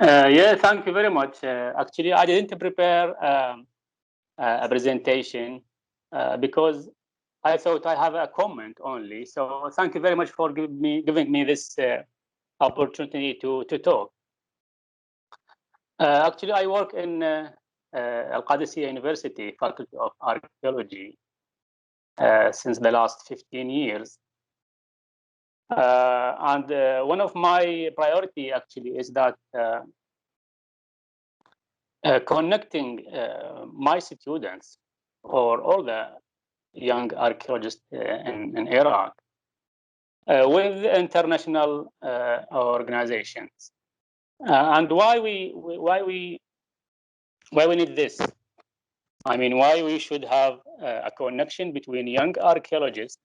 Yeah, thank you very much. Actually, I didn't prepare a presentation because I thought I have a comment only. So thank you very much for giving me this opportunity to talk. Actually, I work in Al-Qadisiyah University, Faculty of Archaeology, since the last 15 years. And one of my priority actually is that connecting my students or all the young archaeologists in Iraq with international organizations. And why we need this? I mean, why we should have a connection between young archaeologists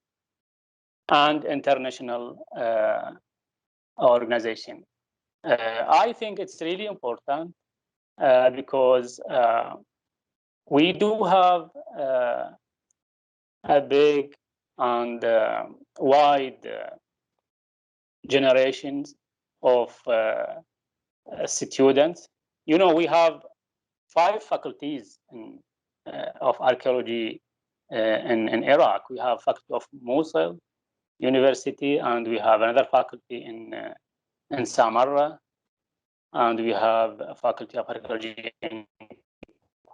and international organization. I think it's really important because we do have a big and wide generations of students. You know, we have 5 faculties of archaeology in Iraq. We have faculty of Mosul University, and we have another faculty in Samarra, and we have a faculty of archaeology in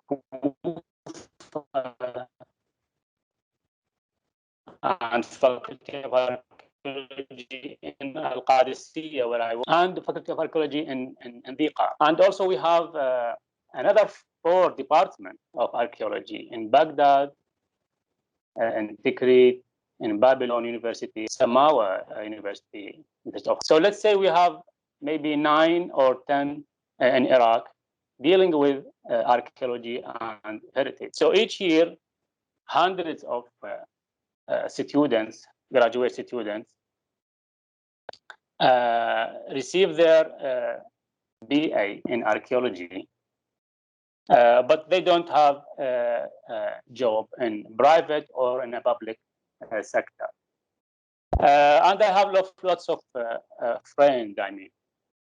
Kufa, and faculty of archaeology in Al-Qadisiyah, where I work, and the faculty of archaeology in Diqa. And also we have another 4 departments of archaeology in Baghdad, in Tikrit, in Babylon University, Samawa University. So let's say we have maybe 9 or 10 in Iraq dealing with archaeology and heritage. So each year, hundreds of students, graduate students, receive their BA in archaeology, but they don't have a job in private or in a public sector. And I have lots of friends, I mean,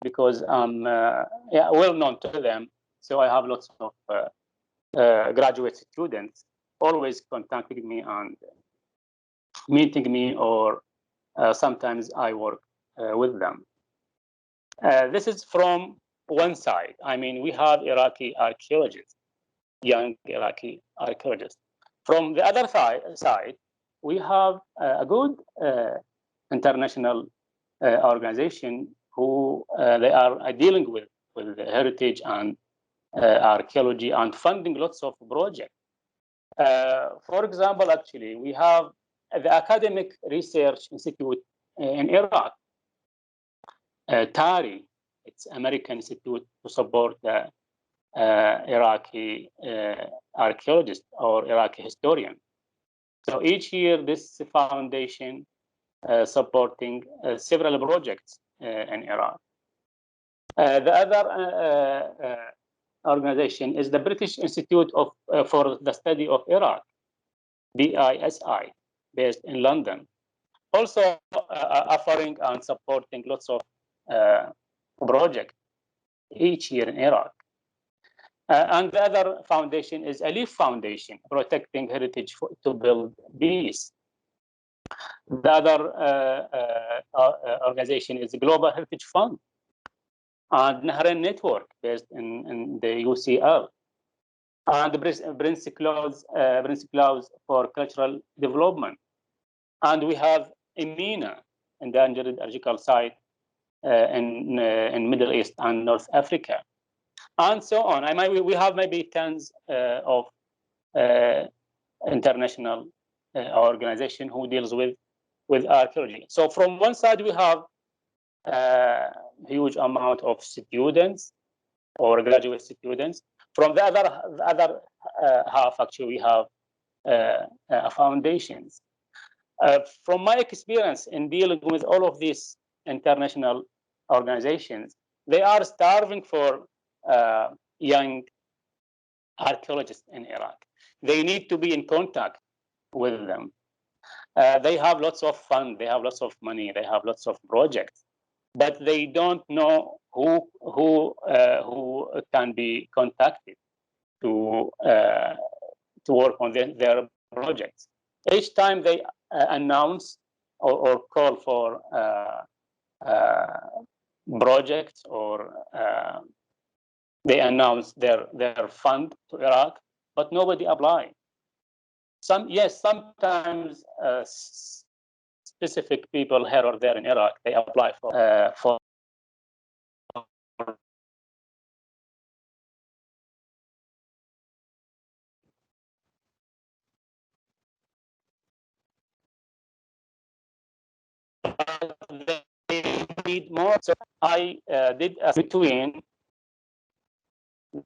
because I'm well known to them. So I have lots of graduate students always contacting me and meeting me, or sometimes I work with them. This is from one side. I mean, we have Iraqi archaeologists, young Iraqi archaeologists. From the other side, we have a good international organization who they are dealing with heritage and archaeology and funding lots of projects. For example, actually, we have the Academic Research Institute in Iraq, TARI. It's American Institute to support the Iraqi archaeologist or Iraqi historian. So each year, this foundation supporting several projects in Iraq. The other organization is the British Institute for the Study of Iraq, BISI, based in London, also offering and supporting lots of projects each year in Iraq. And the other foundation is Alif Foundation, protecting heritage to build peace. The other organization is the Global Heritage Fund and Nahrain Network, based in the UCL, and the Prince Claus for Cultural Development. And we have EMENA, Endangered Archaeological Site in Middle East and North Africa, and so on. We have maybe tens of international organization who deals with archaeology. So from one side, we have a huge amount of students or graduate students. From the other half, actually, we have foundations. From my experience in dealing with all of these international organizations, they are starving for young archaeologists in Iraq. They need to be in contact with them. They have lots of fun, they have lots of money, they have lots of projects, but they don't know who can be contacted to work on their projects. Each time they announce or call for projects, or they announce their fund to Iraq, but nobody applied. Sometimes specific people here or there in Iraq, they apply for they need more. So I did a between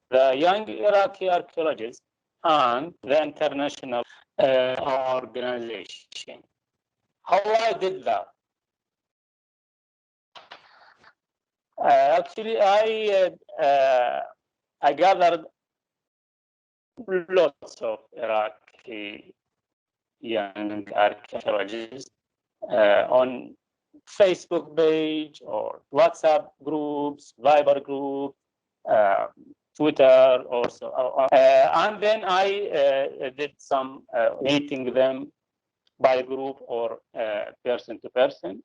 the young Iraqi archaeologists and the international organization. How I did that? Actually, I gathered lots of Iraqi young archaeologists on Facebook page or WhatsApp groups, Viber group, Twitter, or so. And then I did some meeting them by group or person to person.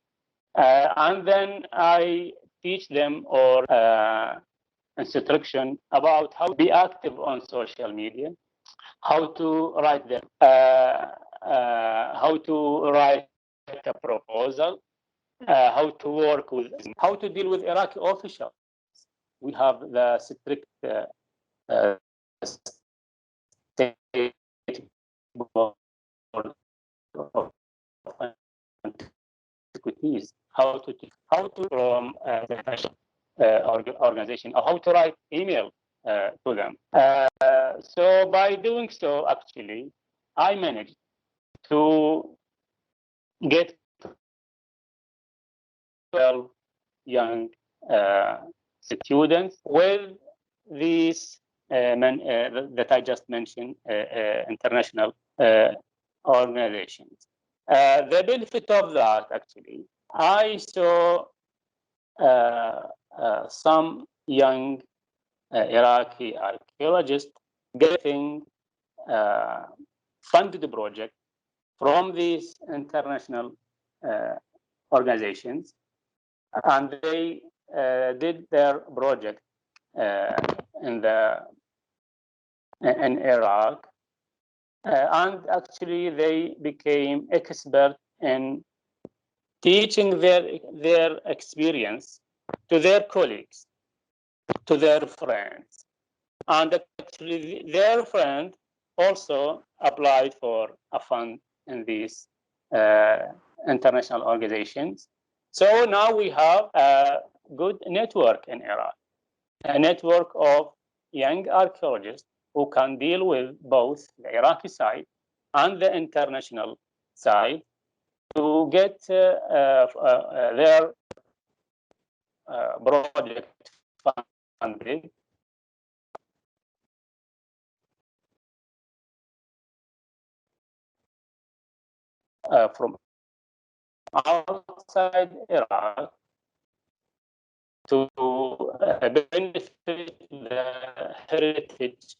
And then I teach them or instruction about how to be active on social media, how to write them, how to write a proposal, how to work with, how to deal with Iraqi officials. We have the strict state board of antiquities, how to from the organization, or how to write email to them. So by doing so, actually, I managed to get 12 young students with these that I just mentioned, international organizations. The benefit of that, actually, I saw some young Iraqi archaeologists getting funded project from these international organizations, and they did their project in Iraq, and actually they became expert in teaching their experience to their colleagues, to their friends, and actually their friend also applied for a fund in these international organizations. So now we have a good network in Iraq, a network of young archaeologists who can deal with both the Iraqi side and the international side to get their project funded from outside Iraq to benefit the heritage.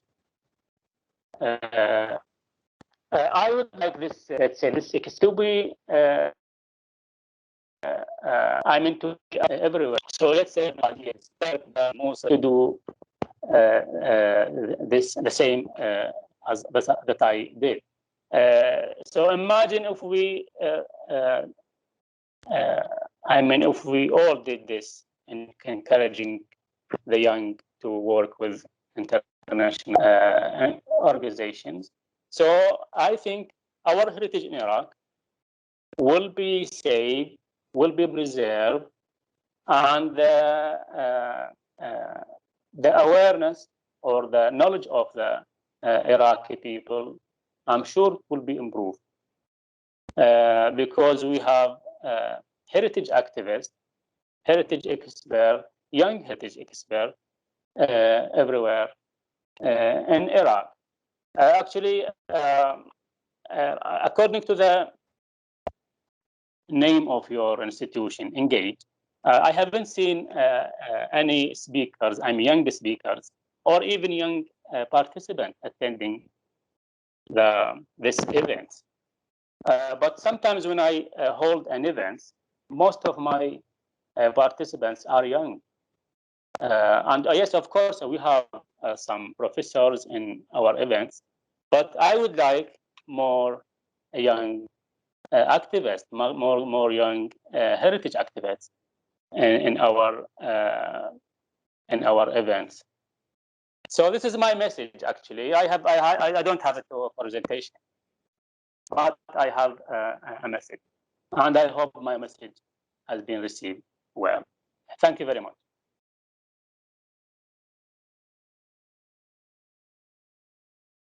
I would like this, let's say, this to be, I mean, to be everywhere. So let's say to do this the same as that I did. So imagine if we, I mean, if we all did this and encouraging the young to work with international organizations. So I think our heritage in Iraq will be saved, will be preserved, and the awareness or the knowledge of the Iraqi people, I'm sure, will be improved because we have heritage activists, heritage experts, young heritage experts everywhere in Iraq. Actually, according to the name of your institution, Engage, I haven't seen any speakers, young speakers, or even young participants attending this event. But sometimes when I hold an event, most of my participants are young. And yes, of course, we have some professors in our events, but I would like more young activists, more young heritage activists in our events. So this is my message. Actually, I don't have a presentation, but I have a message, and I hope my message has been received well. Thank you very much.